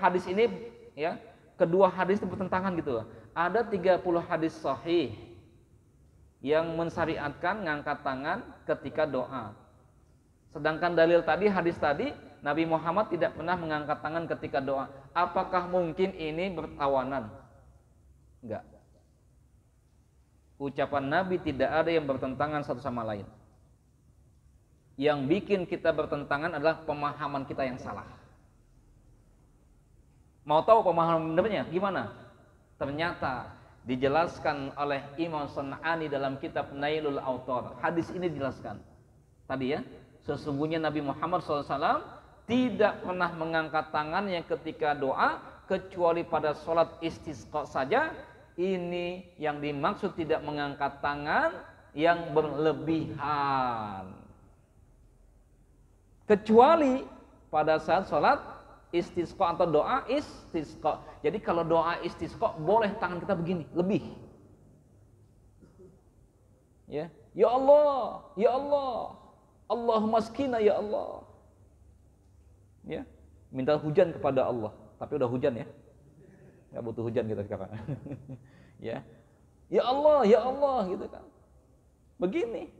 hadis ini ya, kedua hadis itu bertentangan gitu. Ada 30 hadis sahih yang mensyariatkan ngangkat tangan ketika doa. Sedangkan dalil tadi, hadis tadi, Nabi Muhammad tidak pernah mengangkat tangan ketika doa. Apakah mungkin ini bertawanan? Enggak. Ucapan Nabi tidak ada yang bertentangan satu sama lain. Yang bikin kita bertentangan adalah pemahaman kita yang salah. Mau tahu pemahaman benernya gimana? Ternyata dijelaskan oleh Imam San'ani dalam kitab Nailul Autar. Hadis ini dijelaskan. Tadi ya, sesungguhnya Nabi Muhammad SAW tidak pernah mengangkat tangannya ketika doa kecuali pada sholat istisqa saja. Ini yang dimaksud tidak mengangkat tangan yang berlebihan, kecuali pada saat sholat istisqa atau doa istisqa. Jadi kalau doa istisqa boleh tangan kita begini, lebih. Ya Allah, ya Allah, Allahumma skina ya Allah. Ya, minta hujan kepada Allah. Tapi udah hujan ya. Nggak butuh hujan kita sekarang. Ya Allah gitu kan. Begini.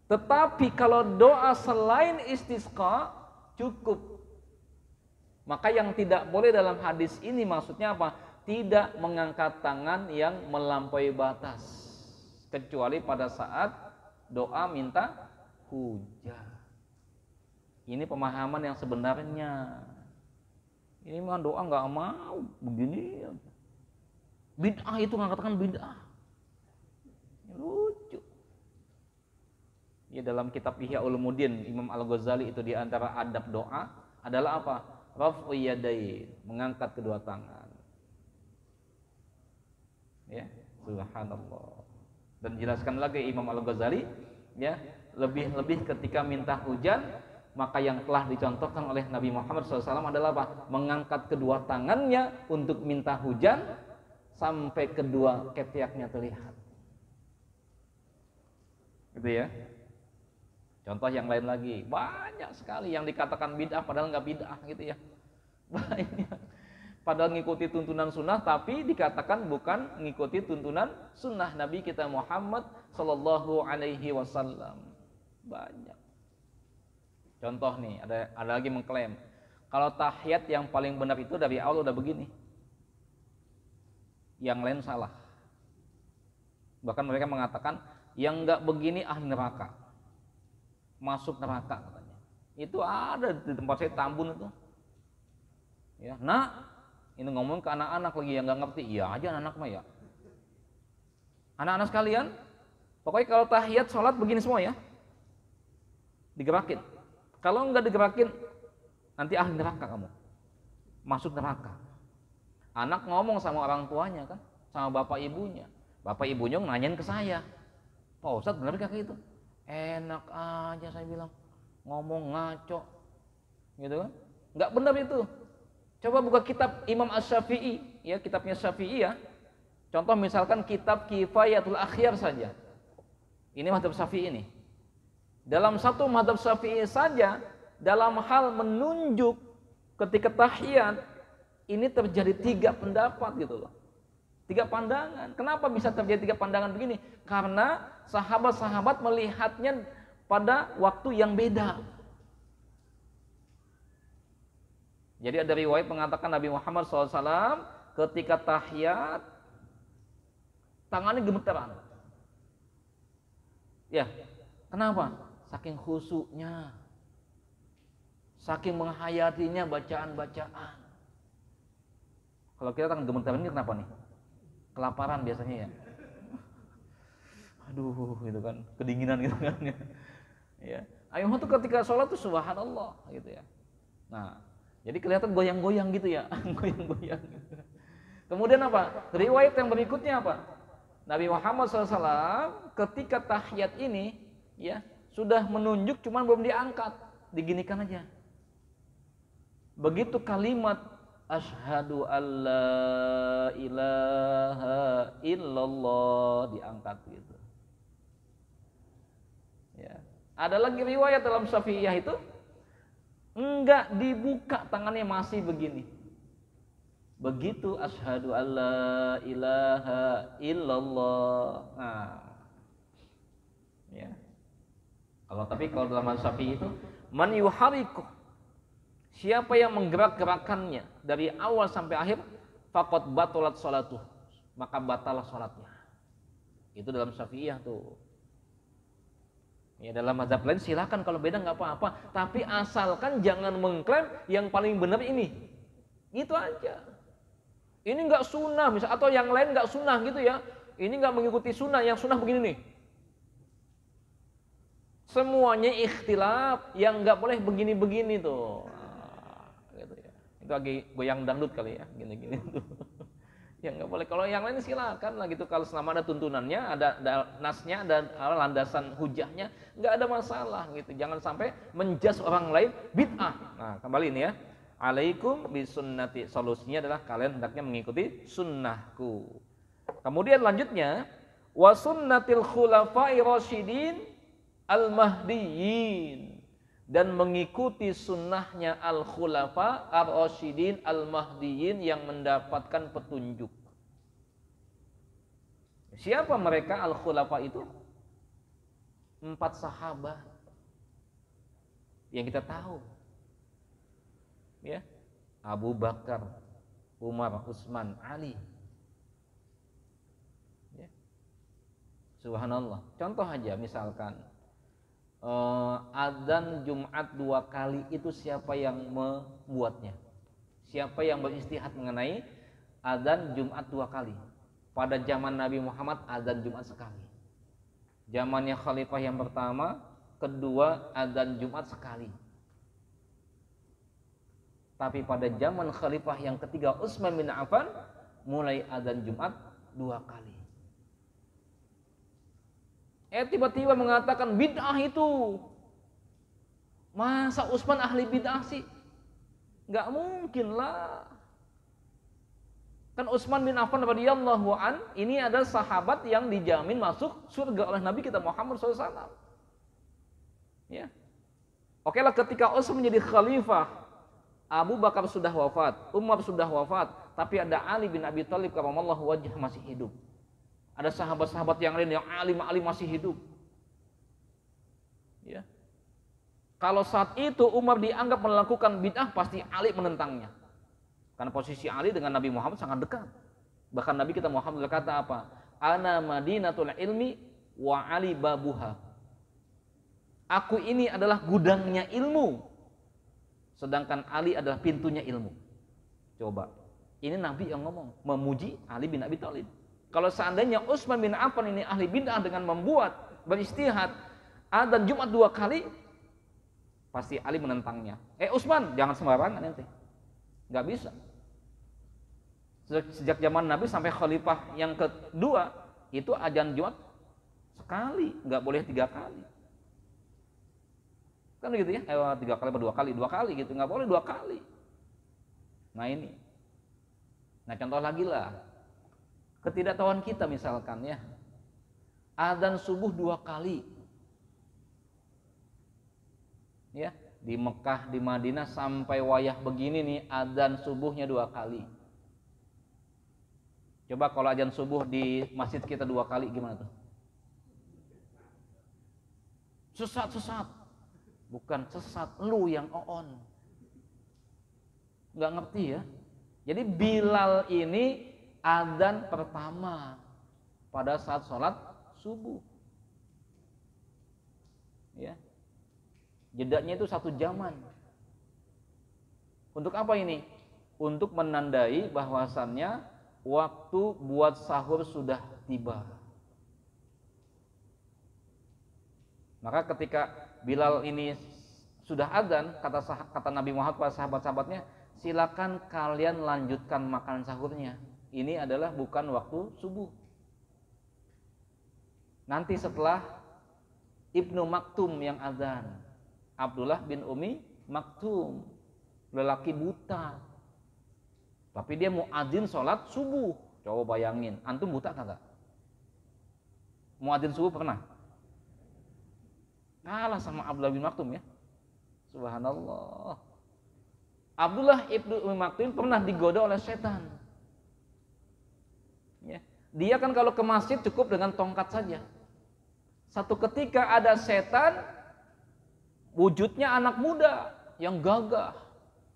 Tetapi kalau doa selain istisqa cukup. Maka yang tidak boleh dalam hadis ini maksudnya apa? Tidak mengangkat tangan yang melampaui batas, kecuali pada saat doa minta hujan. Ini pemahaman yang sebenarnya. Ini mah doa nggak mau begini. Bid'ah itu nggak katakan bid'ah. Lucu. Ya dalam kitab Ihya Ulumuddin Imam Al-Ghazali itu di antara adab doa adalah apa? Raf'u yadain, mengangkat kedua tangan. Ya, subhanallah. Dan jelaskan lagi Imam Al-Ghazali, ya, lebih ketika minta hujan, maka yang telah dicontohkan oleh Nabi Muhammad SAW adalah apa? Mengangkat kedua tangannya untuk minta hujan sampai kedua ketiaknya terlihat. Gitu ya. Contoh yang lain lagi, banyak sekali yang dikatakan bid'ah padahal nggak bid'ah gitu ya. Banyak. Padahal ngikuti tuntunan sunnah tapi dikatakan bukan ngikuti tuntunan sunnah Nabi kita Muhammad Sallallahu Alaihi Wasallam. Banyak. Contoh nih, ada lagi mengklaim kalau tahiyat yang paling benar itu dari Allah udah begini. yang lain salah. Bahkan mereka mengatakan yang nggak begini ahli neraka, masuk neraka katanya. Itu ada di tempat saya Tambun itu. Ya, nah ini ngomong ke anak-anak lagi yang nggak ngerti, iya aja anak-anak mah ya. Anak-anak sekalian, pokoknya kalau tahiyat sholat begini semua ya, digerakin. Kalau nggak digerakin, nanti ahli neraka kamu, masuk neraka. Anak ngomong sama orang tuanya kan, sama bapak ibunya. Bapak ibunya nanyain ke saya, Pak Ustadz benar kayak gitu? Enak aja saya bilang, ngomong ngaco, gitu kan? Nggak benar itu. Coba buka kitab Imam Asy-Syafi'i, ya kitabnya Syafi'i ya. Contoh misalkan kitab Kifayatul Akhyar saja. Ini mazhab Syafi'i ini. Dalam satu mazhab Syafi'i saja, dalam hal menunjuk ketika tahiyat, ini terjadi 3 pendapat gitu loh. 3 pandangan. Kenapa bisa terjadi 3 pandangan begini? Karena sahabat-sahabat melihatnya pada waktu yang beda. Jadi ada riwayat mengatakan Nabi Muhammad SAW ketika tahiyat tangannya gemeteran. Ya, kenapa? Saking khusyuknya, saking menghayatinya bacaan-bacaan. Kalau kita tangan gemeteran ini kenapa nih? Kelaparan biasanya ya. Aduh, gitu kan, kedinginan gitu kan ya. Ya. Ayo tuh ketika sholat tuh subhanallah gitu ya. Nah, jadi kelihatan goyang-goyang gitu ya, goyang-goyang. Gitu. Kemudian apa? Riwayat yang berikutnya apa? Nabi Muhammad SAW ketika tahiyat ini ya sudah menunjuk, cuman belum diangkat, diginikan aja. Begitu kalimat asyhadu alla ilaha illallah diangkat gitu. Ya. Ada lagi riwayat dalam Syafi'iyah itu enggak dibuka, tangannya masih begini. Begitu asyhadu alla ilaha illallah. Nah. Ya. Kalau dalam mazhab Syafi'i itu man yuhariku, siapa yang menggerak-gerakannya dari awal sampai akhir, faqad batalat sholatuh, maka batalah sholatnya. Itu dalam Syafi'iyah tuh. Ya, dalam mazhab lain silakan kalau beda nggak apa-apa, tapi asalkan jangan mengklaim yang paling benar ini. Itu aja. Ini nggak sunnah misal, atau yang lain nggak sunnah gitu ya. Ini nggak mengikuti sunnah, yang sunnah begini nih. Semuanya ikhtilaf, yang nggak boleh begini-begini tuh. Gitu ya. Itu lagi goyang dangdut kali ya, gini-gini tuh. Yang nggak boleh. Kalau yang lain silakan lah gitu. Kalau selama ada tuntunannya, ada nasnya, ada landasan hujahnya, nggak ada masalah gitu. Jangan sampai menjas orang lain bid'ah. Nah, kembali ini ya. Alaikum bisunnati. Solusinya adalah kalian hendaknya mengikuti sunnahku. Kemudian lanjutnya, wa sunnatil khulafai rasyidin al-mahdiyyin, dan mengikuti sunnahnya al-khulafa ar-rasyidin al-mahdiyyin yang mendapatkan petunjuk. Siapa mereka al-khulafa itu? 4 sahabat yang kita tahu. Ya, Abu Bakar, Umar, Utsman, Ali. Ya. Subhanallah. Contoh aja misalkan adzan Jumat 2 kali itu siapa yang membuatnya? Siapa yang beristihad mengenai adzan Jumat 2 kali? Pada zaman Nabi Muhammad adzan Jumat sekali. Zamannya khalifah yang pertama, kedua adzan Jumat sekali. Tapi pada zaman khalifah yang ketiga Utsman bin Affan mulai adzan Jumat 2 kali. Tiba-tiba mengatakan bid'ah itu. Masa Utsman ahli bid'ah sih? Enggak mungkin lah. Kan Utsman bin Affan radhiyallahu an ini adalah sahabat yang dijamin masuk surga oleh Nabi kita Muhammad SAW. Ya. Oke lah, ketika Utsman menjadi khalifah, Abu Bakar sudah wafat, Umar sudah wafat, tapi ada Ali bin Abi Thalib karramallahu wajhah masih hidup. Ada sahabat-sahabat yang lain yang alim-alim masih hidup. Ya. Kalau saat itu Umar dianggap melakukan bid'ah, pasti Ali menentangnya. Karena posisi Ali dengan Nabi Muhammad sangat dekat. Bahkan Nabi kita Muhammad berkata apa? Ana madinatul ilmi wa ali babuha. Aku ini adalah gudangnya ilmu, sedangkan Ali adalah pintunya ilmu. Coba, ini Nabi yang ngomong, memuji Ali bin Abi Thalib. Kalau seandainya Utsman bin Affan ini ahli bid'ah dengan membuat beristihad adzan Jumat 2 kali, pasti Ali menentangnya. Utsman, jangan sembarangan nanti. Nggak bisa. Sejak zaman Nabi sampai khalifah yang kedua, itu adzan Jumat sekali, nggak boleh 3 kali. Kan begitu ya, 3 kali atau 2 kali gitu, nggak boleh 2 kali. Nah ini, nah contoh lagi lah, ketidaktahuan kita misalkan ya, adzan subuh 2 kali, ya di Mekah, di Madinah sampai wayah begini nih, adzan subuhnya 2 kali. Coba kalau adzan subuh di masjid kita 2 kali gimana tuh? Sesat. Bukan sesat, lu yang on. Nggak ngerti ya. Jadi Bilal ini adzan pertama pada saat sholat subuh. Ya. Jedanya itu 1 jaman. Untuk apa ini? Untuk menandai bahwasannya waktu buat sahur sudah tiba. Maka ketika Bilal ini sudah adzan, kata Nabi Muhammad pada sahabat-sahabatnya, silakan kalian lanjutkan makan sahurnya. Ini adalah bukan waktu subuh. Nanti setelah Ibnu Maktum yang adzan, Abdullah bin Umi Maktum, lelaki buta, tapi dia mau adzin sholat subuh. Coba bayangin, antum buta kagak? Mau adzin subuh pernah? Kalah sama Abdullah bin Maktum ya. Subhanallah. Abdullah ibnu Umi Maktum pernah digoda oleh setan. Ya. Dia kan kalau ke masjid cukup dengan tongkat saja. Satu ketika ada setan, wujudnya anak muda yang gagah,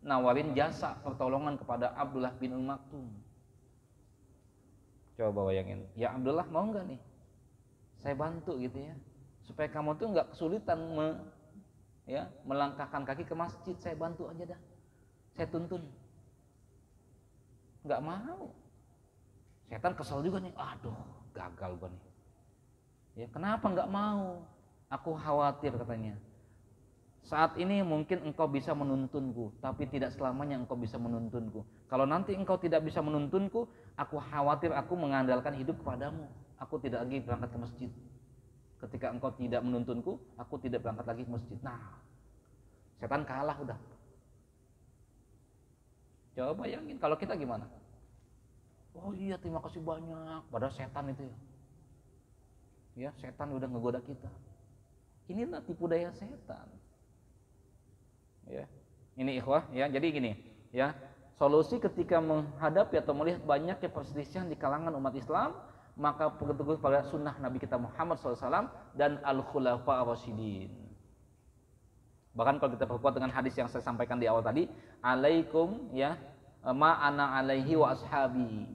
nawarin jasa pertolongan kepada Abdullah bin Umi Maktum. Coba bayangin, ya Abdullah mau nggak nih? Saya bantu gitu ya, supaya kamu tuh nggak kesulitan melangkahkan kaki ke masjid. Saya bantu aja dah, saya tuntun. Nggak mau. Setan kesel juga nih, aduh gagal gua nih. Ya kenapa nggak mau? Aku khawatir katanya. Saat ini mungkin engkau bisa menuntunku, tapi tidak selamanya engkau bisa menuntunku. Kalau nanti engkau tidak bisa menuntunku, aku khawatir aku mengandalkan hidup kepadamu. Aku tidak lagi berangkat ke masjid. Ketika engkau tidak menuntunku, aku tidak berangkat lagi ke masjid. Nah, setan kalah udah. Coba bayangin kalau kita gimana? Oh iya, terima kasih banyak. Padahal setan itu ya. Ya, setan udah ngegoda kita. Inilah tipu daya setan. Ya. Ini ikhwah ya. Jadi gini, ya. Solusi ketika menghadapi atau melihat banyaknya perselisihan di kalangan umat Islam, maka bertegur pada sunnah Nabi kita Muhammad SAW dan al-khulafa ar-rasyidin. Bahkan kalau kita perkuat dengan hadis yang saya sampaikan di awal tadi, alaikum ya ma ana alaihi wa ashabi.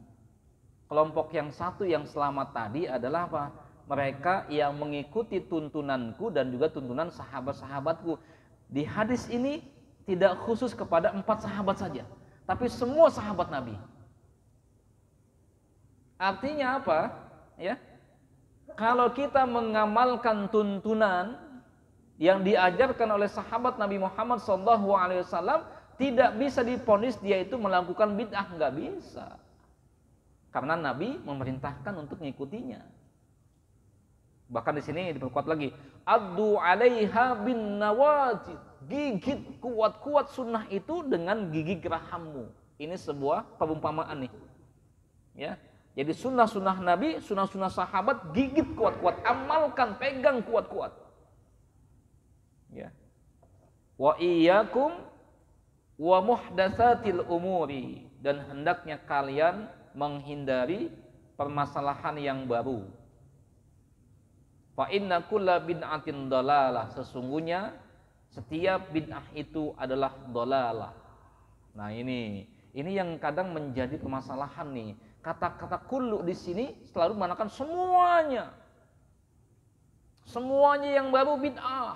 Kelompok yang satu yang selamat tadi adalah apa? Mereka yang mengikuti tuntunanku dan juga tuntunan sahabat-sahabatku. Di hadis ini tidak khusus kepada 4 sahabat saja, tapi semua sahabat Nabi. Artinya apa? Ya, kalau kita mengamalkan tuntunan yang diajarkan oleh sahabat Nabi Muhammad SAW, tidak bisa diponis dia itu melakukan bid'ah, nggak bisa. Karena Nabi memerintahkan untuk mengikutinya. Bahkan di sini diperkuat lagi, addu 'alaiha bin nawajid, gigit kuat-kuat sunnah itu dengan gigi gerahammu. Ini sebuah perumpamaan nih. Ya. Jadi sunnah-sunnah Nabi, sunnah-sunnah sahabat gigit kuat-kuat, amalkan, pegang kuat-kuat. Ya. Wa iyyakum wa muhdatsatil umuri, dan hendaknya kalian menghindari permasalahan yang baru. Fa inna kulla bid'atin dalalah, sesungguhnya setiap bid'ah itu adalah dalalah. Nah ini yang kadang menjadi permasalahan nih. Kata-kata kullu di sini selalu mengatakan semuanya. Semuanya yang baru bid'ah.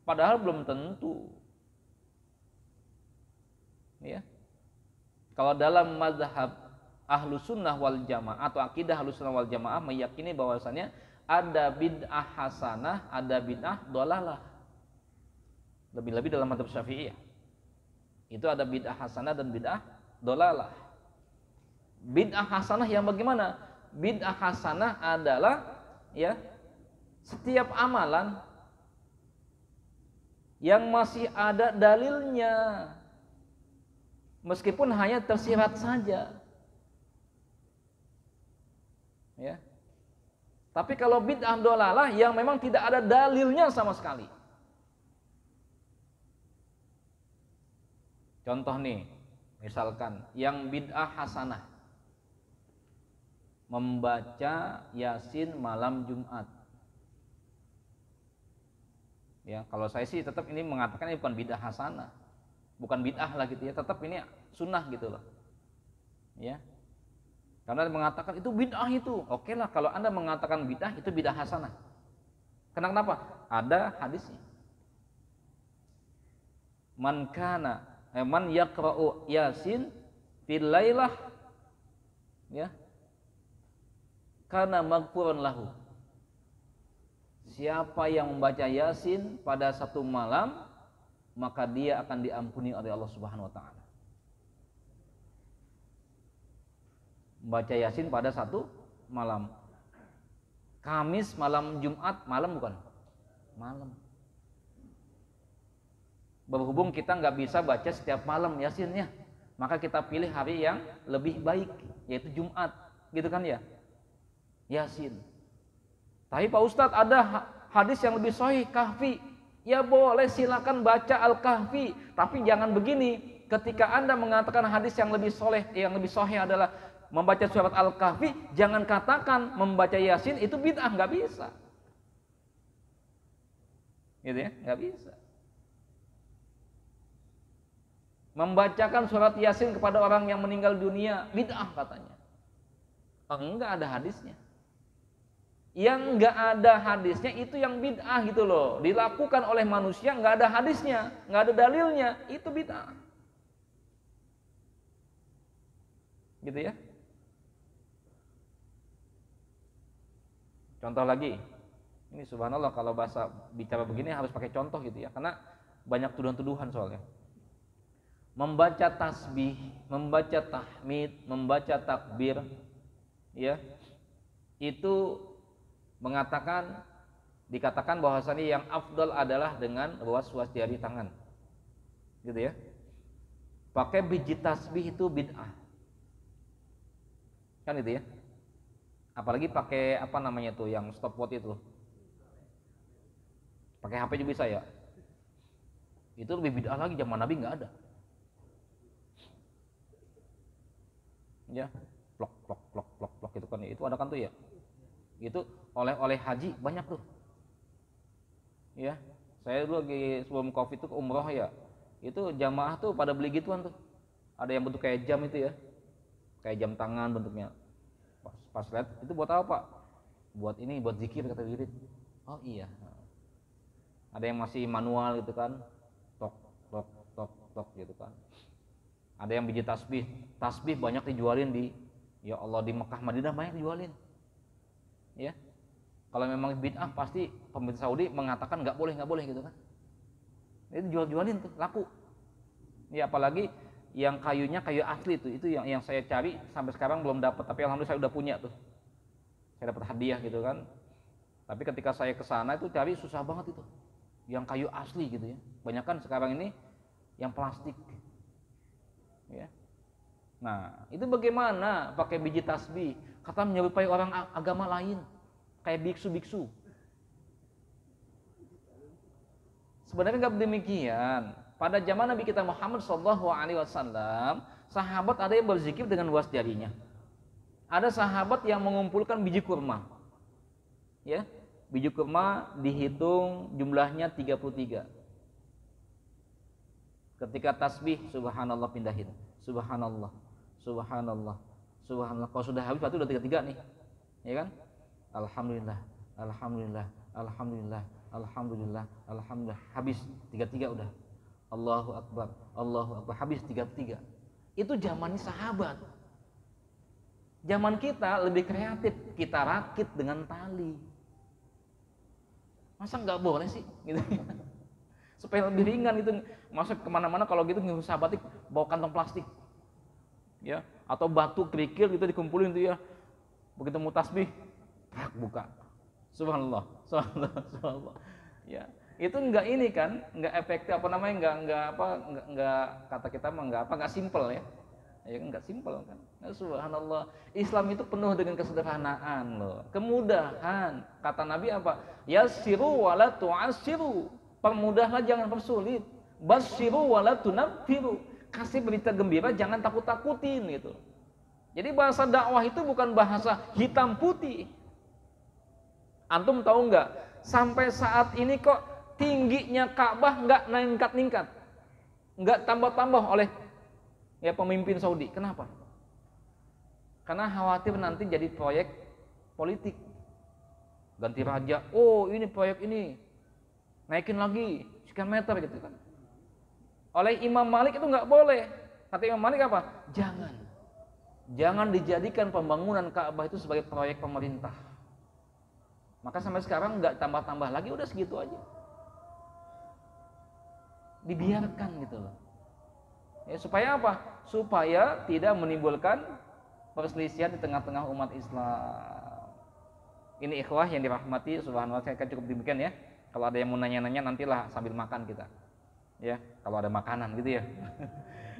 Padahal belum tentu. Ya. Kalau dalam mazhab Ahlus Sunnah wal Jamaah atau akidah Ahlus Sunnah wal Jamaah meyakini bahwasannya ada bid'ah hasanah, ada bid'ah dhalalah. Lebih-lebih dalam mazhab Syafi'iyah. Itu ada bid'ah hasanah dan bid'ah dhalalah. Bid'ah hasanah yang bagaimana? Bid'ah hasanah adalah ya setiap amalan yang masih ada dalilnya, meskipun hanya tersirat saja. Ya. Tapi kalau bid'ah dhalalah yang memang tidak ada dalilnya sama sekali. Contoh nih, misalkan yang bid'ah hasanah, membaca Yasin malam Jumat. Ya, kalau saya sih tetap ini mengatakan ini bukan bid'ah hasanah. Bukan bid'ah lah gitu ya, tetap ini sunnah gitu loh. Ya. Karena mengatakan itu bid'ah itu. Oke lah kalau Anda mengatakan bid'ah itu bid'ah hasanah. Kenapa? Ada hadisnya. Man yaqra'u Yasin fil lailah ya karena maghfurun lahu. Siapa yang membaca Yasin pada satu malam, maka dia akan diampuni oleh Allah Subhanahu wa taala. Membaca Yasin pada satu malam. Kamis malam Jumat malam bukan? Malam. Berhubung kita nggak bisa baca setiap malam Yasinnya, maka kita pilih hari yang lebih baik, yaitu Jumat, gitu kan ya? Yasin. Tapi Pak Ustadz ada hadis yang lebih sahih Kahfi. Ya boleh silakan baca Al-Kahfi, tapi jangan begini. Ketika Anda mengatakan hadis yang lebih sahih adalah membaca surat Al-Kahfi, jangan katakan membaca Yasin itu bid'ah, nggak bisa. Gitu ya, nggak bisa. Membacakan surat Yasin kepada orang yang meninggal dunia bid'ah katanya. Enggak ada hadisnya. Yang enggak ada hadisnya itu yang bid'ah gitu loh. Dilakukan oleh manusia enggak ada hadisnya, enggak ada dalilnya, itu bid'ah. Gitu ya. Contoh lagi. Ini subhanallah kalau bahasa bicara begini harus pakai contoh gitu ya, karena banyak tuduhan-tuduhan soalnya. Membaca tasbih, membaca tahmid, membaca takbir ya. Itu dikatakan bahwasanya yang afdal adalah dengan ruas-ruas jari tangan. Gitu ya. Pakai biji tasbih itu bid'ah. Kan itu ya. Apalagi pakai apa namanya tuh yang stopwatch itu. Pakai HP juga bisa ya. Itu lebih bid'ah lagi, zaman Nabi nggak ada. Ya, plok plok plok plok plok gitu kan. Itu ada kan tuh ya. Itu oleh haji banyak tuh. Ya, saya dulu lagi sebelum Covid itu ke umroh ya. Itu jamaah tuh pada beli gituan tuh. Ada yang bentuk kayak jam itu ya. Kayak jam tangan bentuknya. Pas lihat itu buat apa, Pak? Buat ini, buat zikir kata wirid. Oh iya. Ada yang masih manual gitu kan. Tok tok tok tok gitu kan. Ada yang biji tasbih. Tasbih banyak dijualin ya Allah di Mekah Madinah banyak dijualin. Ya. Kalau memang bid'ah pasti pemerintah Saudi mengatakan nggak boleh gitu kan. Itu jual-jualin tuh, laku. Ya apalagi yang kayunya kayu asli tuh, itu yang saya cari sampai sekarang belum dapat, tapi alhamdulillah saya udah punya tuh. Saya dapat hadiah gitu kan. Tapi ketika saya ke sana itu cari susah banget itu. Yang kayu asli gitu ya. Banyak kan sekarang ini yang plastik. Ya. Nah, itu bagaimana pakai biji tasbih? Kata menyerupai orang agama lain, kayak biksu-biksu. Sebenarnya nggak demikian. Pada zaman Nabi kita Muhammad SAW, sahabat ada yang berzikir dengan luas jarinya. Ada sahabat yang mengumpulkan biji kurma. Ya, biji kurma dihitung jumlahnya 33. Ketika tasbih, subhanallah pindahin. Subhanallah, subhanallah, Subhanallah. Kalau sudah habis berarti udah 3 nih. Ya kan? Alhamdulillah, alhamdulillah, alhamdulillah, alhamdulillah, alhamdulillah. Habis 3 udah. Allahu Akbar, Allahu Akbar. Habis 3. Itu zamannya sahabat. Zaman kita lebih kreatif, kita rakit dengan tali. Masa nggak boleh sih? Gitu. Supaya lebih ringan itu, masuk kemana-mana kalau gitu ngurus sahabatik bawa kantong plastik, ya, atau batu kerikil gitu dikumpulin tuh ya. Begitu mau tasbih, buka. Subhanallah, subhanallah, subhanallah. Ya, itu enggak ini kan, enggak efektif apa namanya, enggak kata kita mah enggak simple ya. Ya kan enggak simple kan. Nah, subhanallah. Islam itu penuh dengan kesederhanaan loh, kemudahan. Kata Nabi apa? Yassiru wala tu'assiru. Permudahlah jangan persulit. Basyiru wala tunaffiru. Kasih berita gembira jangan takut-takutin gitu. Jadi bahasa dakwah itu bukan bahasa hitam putih. Antum tahu enggak? Sampai saat ini kok tingginya Ka'bah enggak ningkat-ningkat. Enggak tambah-tambah oleh ya pemimpin Saudi. Kenapa? Karena khawatir nanti jadi proyek politik. Ganti raja, oh ini proyek ini, naikin lagi sekian meter gitu kan. Oleh Imam Malik itu nggak boleh. Kata Imam Malik apa? Jangan dijadikan pembangunan Ka'bah itu sebagai proyek pemerintah. Maka sampai sekarang nggak tambah-tambah lagi, udah segitu aja. Dibiarkan gitu loh. Ya, supaya apa? Supaya tidak menimbulkan perselisihan di tengah-tengah umat Islam. Ini ikhwah yang dirahmati subhanallah, saya akan cukup demikian ya. Kalau ada yang mau nanya-nanya nantilah sambil makan kita. Ya, kalau ada makanan gitu ya.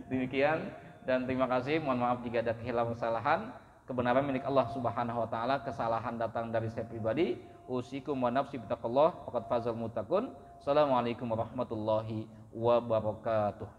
Demikian dan terima kasih. Mohon maaf jika ada kehilangan kesalahan. Kebenaran milik Allah Subhanahu wa taala, kesalahan datang dari saya pribadi. Usikum wa nafsi bittaqullah faqad fazal muttaqun. Assalamualaikum warahmatullahi wabarakatuh.